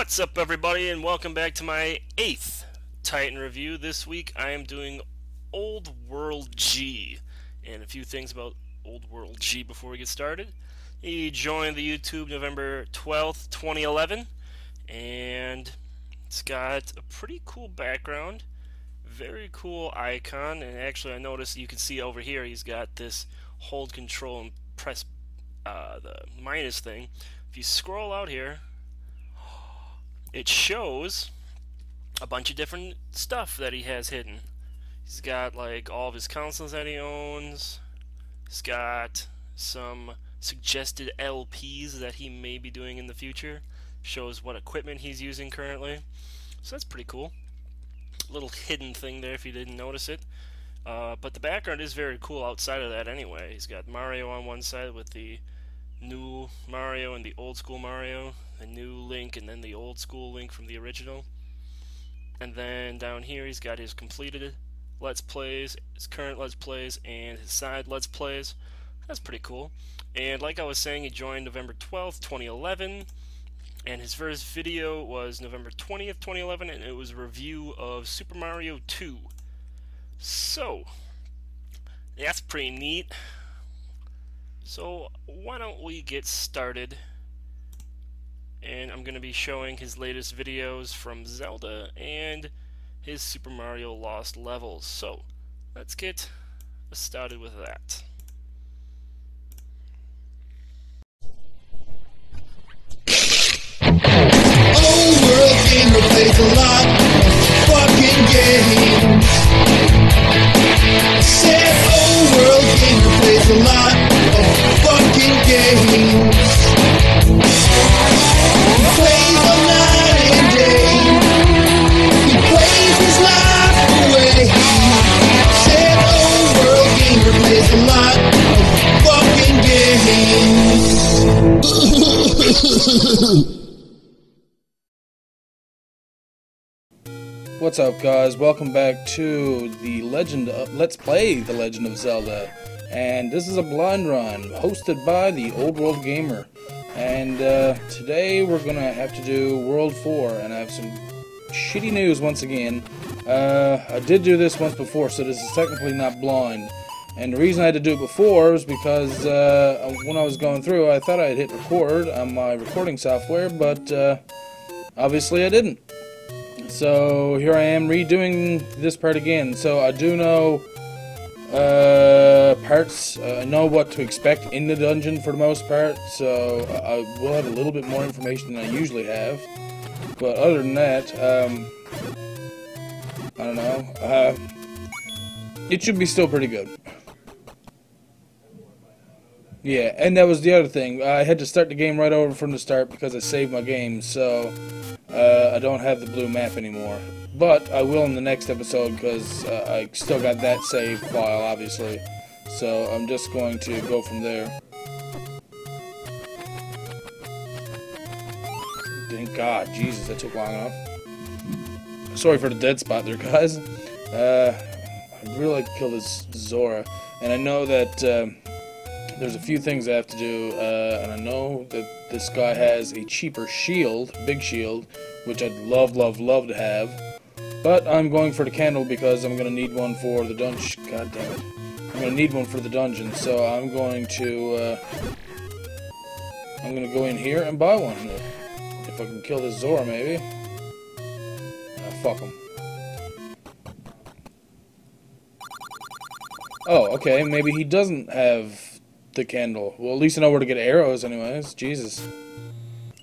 What's up, everybody, and welcome back to my 8th Titan review. This week I am doing OldWorldG, and a few things about OldWorldG before we get started. He joined the YouTube November 12th, 2011, and it's got a pretty cool background, very cool icon, and actually I noticed you can see over here he's got this hold control and press the minus thing. If you scroll out here, it shows a bunch of different stuff that he has hidden. He's got like all of his consoles that he owns. He's got some suggested LPs that he may be doing in the future. Shows what equipment he's using currently. So that's pretty cool. Little hidden thing there if you didn't notice it. But the background is very cool outside of that anyway. He's got Mario on one side with the new Mario and the old school Mario, the new Link and then the old school Link from the original. And then down here he's got his completed Let's Plays, his current Let's Plays, and his side Let's Plays. That's pretty cool. And like I was saying, he joined November 12th, 2011, and his first video was November 20th, 2011, and it was a review of Super Mario 2. So, that's pretty neat. So why don't we get started, and I'm going to be showing his latest videos from Zelda and his Super Mario Lost Levels. So let's get started with that. OldWorldG plays a lot of fucking games. I said OldWorldG plays a lot of fucking games. He plays all night and day. He plays his life away. I said OldWorldG plays a lot of fucking games. What's up, guys? Welcome back to the Let's Play The Legend of Zelda, and this is a blind run hosted by the Old World Gamer. And today we're gonna have to do World 4, and I have some shitty news once again. I did do this once before, so this is technically not blind. And the reason I had to do it before was because when I was going through, I thought I had hit record on my recording software, but obviously I didn't. So here I am redoing this part again. So I do know parts. I know what to expect in the dungeon for the most part. So I will have a little bit more information than I usually have. But other than that, I don't know. It should be still pretty good. Yeah, and that was the other thing. I had to start the game right over from the start because I saved my game. So I don't have the blue map anymore, but I will in the next episode because I still got that save file, obviously. So I'm just going to go from there. Thank God, Jesus, that took long enough. Sorry for the dead spot there, guys. I'd really like to kill this Zora, and I know that there's a few things I have to do, and I know that this guy has a cheaper shield, big shield, which I'd love to have. But I'm going for the candle because I'm going to need one for the dungeon. God damn it. I'm going to need one for the dungeon, so I'm going to go in here and buy one. If I can kill this Zora, maybe. Fuck him. Oh, okay, maybe he doesn't have the candle. Well, at least I know where to get arrows anyways. Jesus.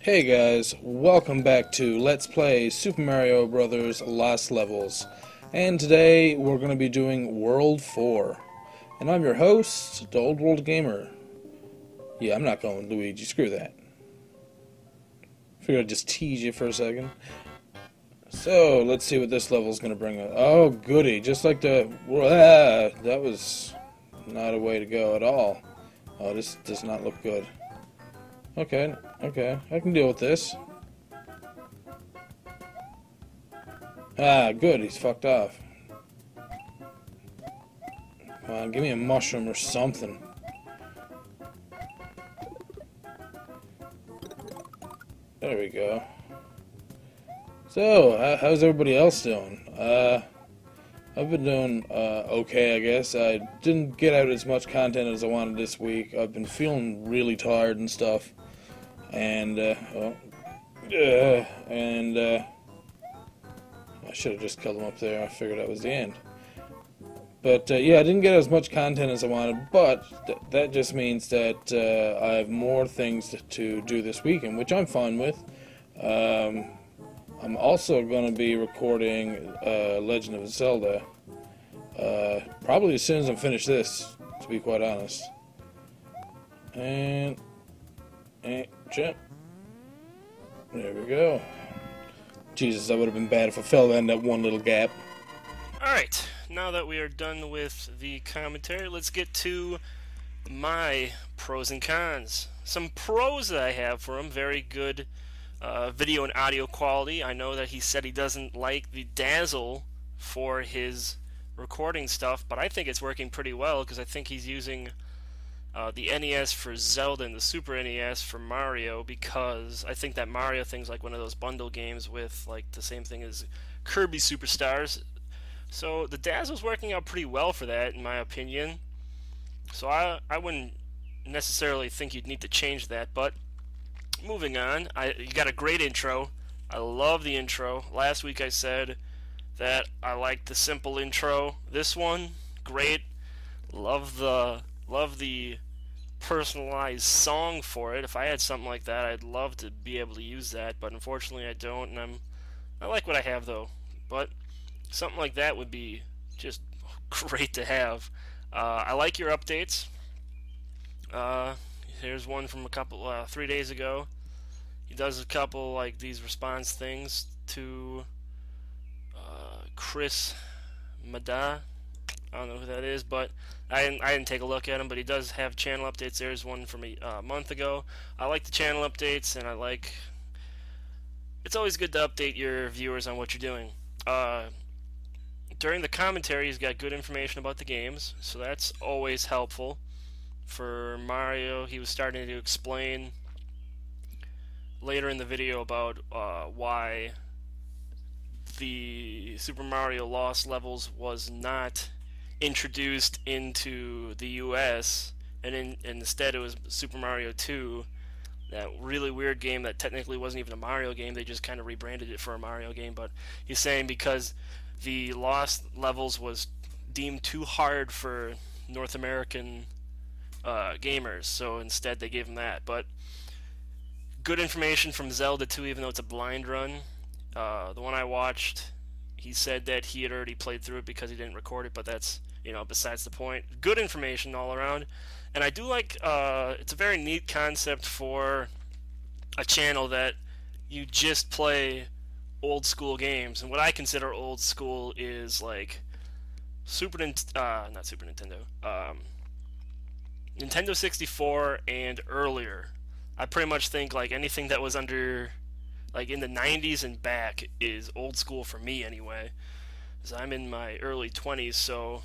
Hey guys, welcome back to Let's Play Super Mario Bros. Lost Levels. And today we're going to be doing World 4. And I'm your host, the Old World Gamer. Yeah, I'm not going Luigi, screw that. Figured I'd just tease you for a second. So, let's see what this level's going to bring us. Oh, goody, just like the... that was not a way to go at all. Oh, this does not look good. Okay, I can deal with this. Ah, good, he's fucked off. Come on, give me a mushroom or something. There we go. So, how's everybody else doing? I've been doing okay, I guess. I didn't get out as much content as I wanted this week. I've been feeling really tired and stuff. And, I should have just killed him up there. I figured that was the end. But, yeah, I didn't get as much content as I wanted, but that just means that I have more things to do this weekend, which I'm fine with. I'm also going to be recording Legend of Zelda, probably as soon as I'm finished this, to be quite honest. And jump. There we go. Jesus, that would have been bad if I fell in that one little gap. Alright, now that we are done with the commentary, let's get to my pros and cons. Some pros that I have for him: very good video and audio quality. I know that he said he doesn't like the Dazzle for his recording stuff, but I think it's working pretty well because I think he's using the NES for Zelda and the Super NES for Mario, because I think that Mario thing's like one of those bundle games with like the same thing as Kirby Superstars. So the Dazzle's working out pretty well for that, in my opinion. So I wouldn't necessarily think you'd need to change that, but moving on, you got a great intro. I love the intro. Last week I said that I liked the simple intro. This one, great. Love the personalized song for it. If I had something like that, I'd love to be able to use that, but unfortunately I don't, and I like what I have though. But something like that would be just great to have. I like your updates. Here's one from a couple 3 days ago. He does a couple like these response things to Chris Mada. I don't know who that is, but I didn't take a look at him. But he does have channel updates. There's one from a month ago. I like the channel updates, and it's always good to update your viewers on what you're doing. During the commentary, he's got good information about the games, so that's always helpful. For Mario, he was starting to explain later in the video about why the Super Mario Lost levels was not introduced into the US, and instead it was Super Mario 2, that really weird game that technically wasn't even a Mario game. They just kind of rebranded it for a Mario game. But he's saying because the Lost levels was deemed too hard for North American gamers, so instead they gave him that. But good information from Zelda 2, even though it's a blind run. The one I watched, he said that he had already played through it because he didn't record it, but that's, besides the point. Good information all around. And I do like, it's a very neat concept for a channel that you just play old school games. And what I consider old school is like not Super Nintendo, Nintendo 64 and earlier. I pretty much think like anything that was under, like in the 90s and back, is old school for me anyway. Because I'm in my early 20s, so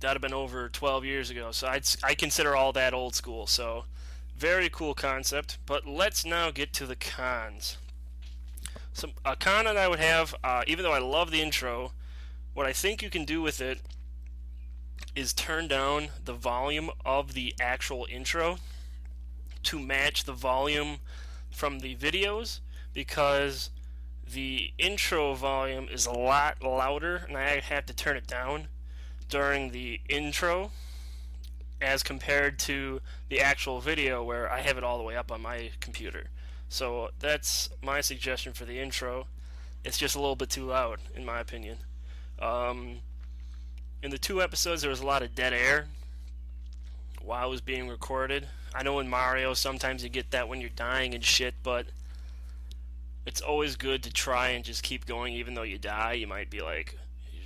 that'd have been over 12 years ago. So I consider all that old school. So very cool concept. But let's now get to the cons. So a con that I would have, even though I love the intro, what I think you can do with it is turn down the volume of the actual intro to match the volume from the videos, because the intro volume is a lot louder and I have to turn it down during the intro as compared to the actual video where I have it all the way up on my computer. So that's my suggestion for the intro. It's just a little bit too loud, in my opinion. In the 2 episodes, there was a lot of dead air while it was being recorded. I know in Mario, sometimes you get that when you're dying and shit, but it's always good to try and just keep going even though you die. You might be like,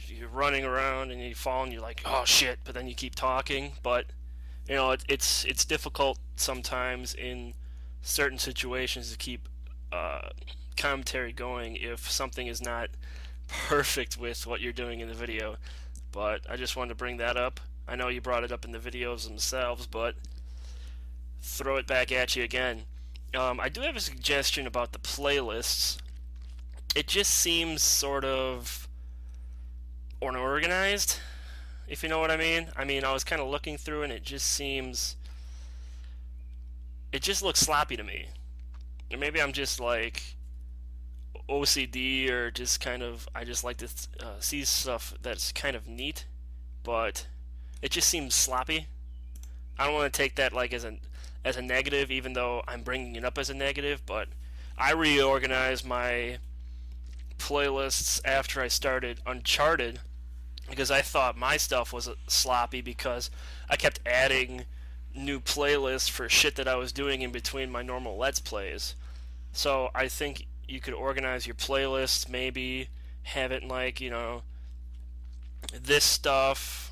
you're running around and you fall and you're like, oh shit, but then you keep talking. But, it's difficult sometimes in certain situations to keep commentary going if something is not perfect with what you're doing in the video. But I just wanted to bring that up. I know you brought it up in the videos themselves, but throw it back at you again. I do have a suggestion about the playlists. it just seems sort of unorganized, if you know what I mean. I was kind of looking through and it just looks sloppy to me. And maybe I'm just like OCD, or just kind of, I just like to see stuff that's kind of neat, but it just seems sloppy. I don't want to take that like as a negative, even though I'm bringing it up as a negative, but I reorganized my playlists after I started Uncharted because I thought my stuff was sloppy because I kept adding new playlists for shit that I was doing in between my normal Let's Plays. So I think you could organize your playlists, maybe have it like, this stuff,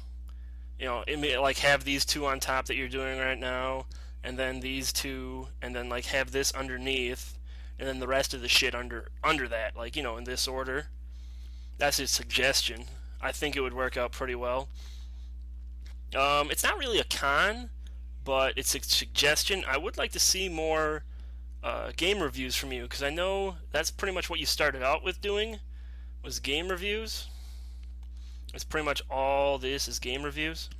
like have these two on top that you're doing right now, and then these two, and then like have this underneath, and then the rest of the shit under that, like, in this order. That's a suggestion. I think it would work out pretty well. It's not really a con, but it's a suggestion. I would like to see more game reviews from you, because I know that's pretty much what you started out with doing, was game reviews. It's pretty much all this is game reviews.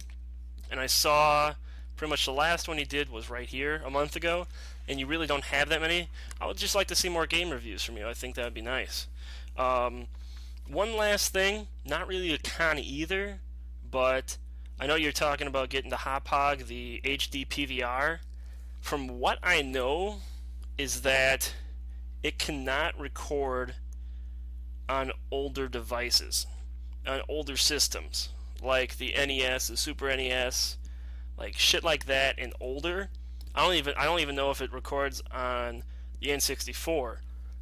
And I saw pretty much the last one you did was right here a month ago, and you really don't have that many. I would just like to see more game reviews from you. I think that would be nice. One last thing, not really a con either, but I know you're talking about getting the Hop-Hog, the HD PVR. From what I know is that it cannot record on older devices, on older systems, like the NES, the Super NES, like shit like that, and older. I don't even know if it records on the N64,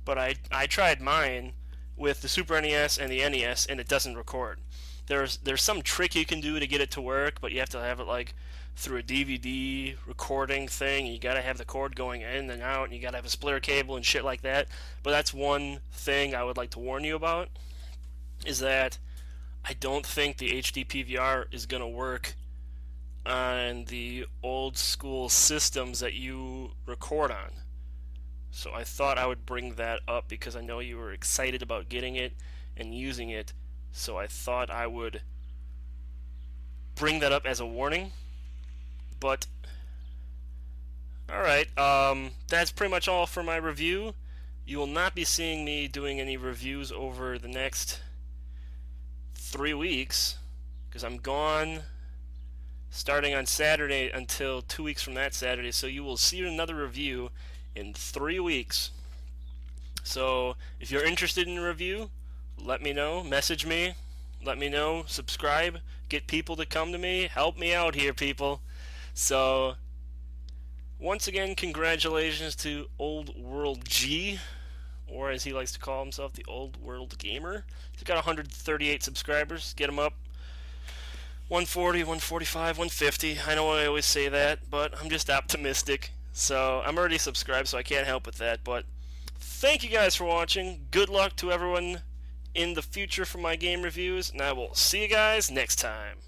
but I tried mine with the Super NES and the NES, and it doesn't record. There's some trick you can do to get it to work, but you have to have it like through a DVD recording thing. You gotta have the cord going in and out, and you gotta have a splitter cable and shit like that. But that's one thing I would like to warn you about, is that I don't think the HD PVR is gonna work on the old school systems that you record on. So I thought I would bring that up because I know you were excited about getting it and using it. So I thought I would bring that up as a warning. But alright, that's pretty much all for my review. You will not be seeing me doing any reviews over the next 3 weeks, because I'm gone starting on Saturday until 2 weeks from that Saturday. So you will see another review in 3 weeks. So if you're interested in a review, let me know, message me, let me know, subscribe, get people to come to me, help me out here, people. So once again, congratulations to OldWorldG, or as he likes to call himself, the Old World Gamer. He's got 138 subscribers. Get him up. 140, 145, 150. I know I always say that, but I'm just optimistic. So I'm already subscribed, so I can't help with that. But thank you guys for watching. Good luck to everyone in the future for my game reviews, and I will see you guys next time.